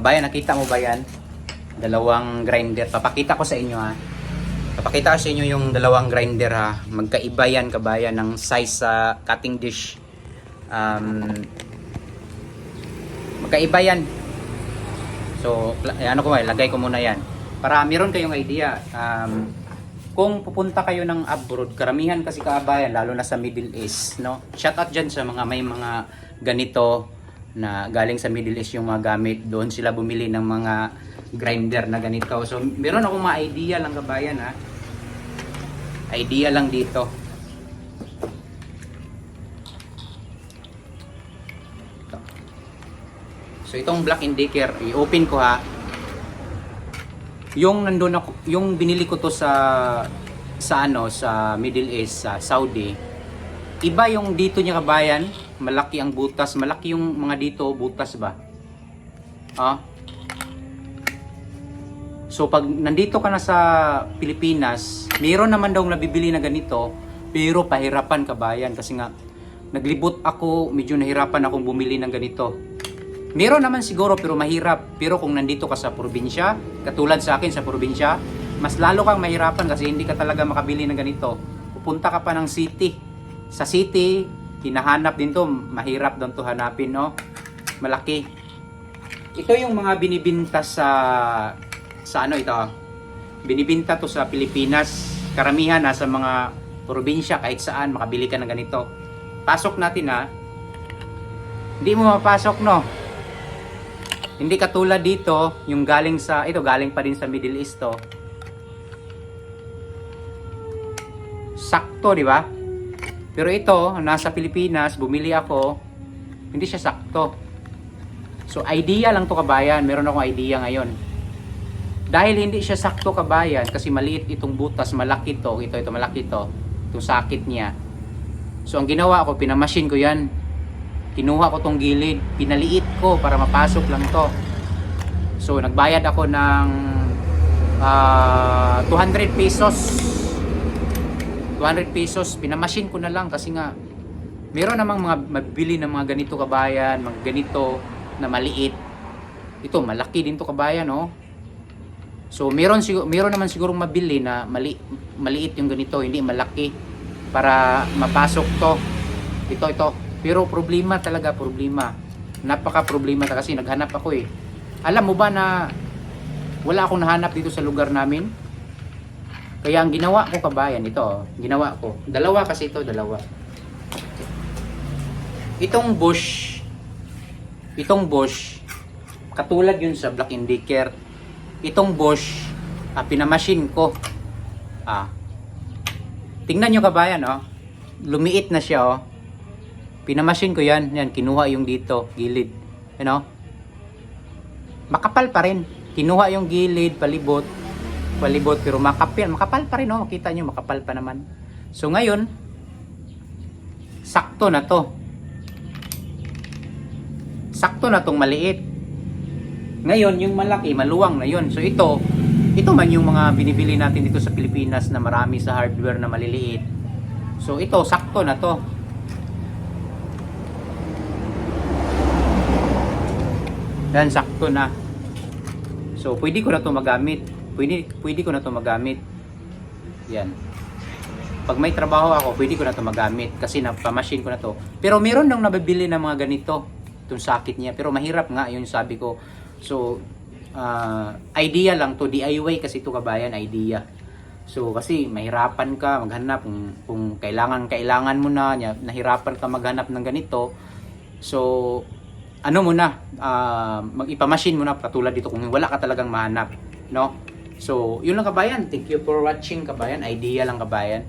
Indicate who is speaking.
Speaker 1: Bayan, nakita mo ba yan? Dalawang grinder. Papakita ko sa inyo ha. Papakita ko sa inyo yung dalawang grinder ha. Magkaiba yan kabayan ng size sa cutting dish. Magkaiba yan. So, ano ko lagay ko muna yan. Para meron kayong idea. Kung pupunta kayo ng abroad, karamihan kasi kabayan, lalo na sa Middle East, no? Shout out dyan sa mga may mga ganito na galing sa Middle East yung mga gamit. Doon sila bumili ng mga grinder na ganito. So, meron akong mga idea lang kabayan ha. Idea lang dito. Ito. So, itong Black & Decker, i-open ko ha. Yung nandun ako, yung binili ko to sa Middle East, sa Saudi. Iba yung dito niya kabayan, malaki ang butas, malaki yung mga dito butas ba? So pag nandito ka na sa Pilipinas, mayroon naman daw nabibili na ganito, pero pahirapan kabayan kasi nga naglibot ako, medyo nahirapan akong bumili ng ganito. Meron naman siguro pero mahirap. Pero kung nandito ka sa probinsya, katulad sa akin sa probinsya, mas lalo kang mahirapan kasi hindi ka talaga makabili ng ganito. Pupunta ka pa ng city. Sa city, hinahanap din to, mahirap doon to hanapin, no? Malaki. Ito yung mga binibinta sa ano ito? Binibinta to sa Pilipinas. Karamihan na sa mga probinsya, kahit saan makabili ka ng ganito. Pasok natin ha. Hindi mo mapasok, no? Hindi katulad dito, yung galing sa, ito galing pa din sa Middle East to. Sakto, di ba? Pero ito, nasa Pilipinas, bumili ako, hindi siya sakto. So, idea lang to kabayan. Meron akong idea ngayon. Dahil hindi siya sakto kabayan, kasi maliit itong butas, malaki to, ito malaki to, itong sakit niya. So, ang ginawa ko, pinamachine ko yan. Kinuha ko tong gilid, pinaliit ko para mapasok lang to. So nagbayad ako ng 200 pesos. 200 pesos, pinamachine ko na lang kasi nga meron namang mga mabili ng mga ganito kabayan, mga ganito na maliit. Ito malaki din to kabayan, no? So meron naman sigurong mabili na maliit yung ganito, hindi malaki para mapasok to. Ito. Pero problema talaga, problema. Napaka problema kasi naghanap ako eh. Alam mo ba na wala akong nahanap dito sa lugar namin? Kaya ang ginawa ko kabayan, ito, ginawa ko. Dalawa kasi ito, dalawa. Itong bush, katulad yun sa Black & Decker. Itong bush, pinamachine ko. Tingnan nyo kabayan, oh. Lumiit na siya, oh. Pinamachine ko yan, kinuha yung dito, gilid. You know? Makapal pa rin. Kinuha yung gilid, palibot, pero makapal pa rin, oh. Makita nyo, makapal pa naman. So ngayon, sakto na to. Sakto na tong maliit. Ngayon, yung malaki, maluwang na yun. So ito man yung mga binibili natin dito sa Pilipinas na marami sa hardware na maliliit. So ito, sakto na to. Dan sakto na. So pwede ko na to magamit. Pwede ko na to magamit. Yan. Pag may trabaho ako, pwede ko na to magamit kasi napamachine ko na to. Pero meron nang nabibili ng mga ganito, itong sakit niya. Pero mahirap nga, yun sabi ko. So idea lang to, DIY kasi to kabayan, idea. So kasi mahirapan ka maghanap kung kailangan mo na, nahirapan ka maghanap ng ganito. So ano muna, mag-ipamachine mo na katulad dito kung wala ka talagang mahanap, no? So, yun lang kabayan. Thank you for watching kabayan. Idea lang kabayan.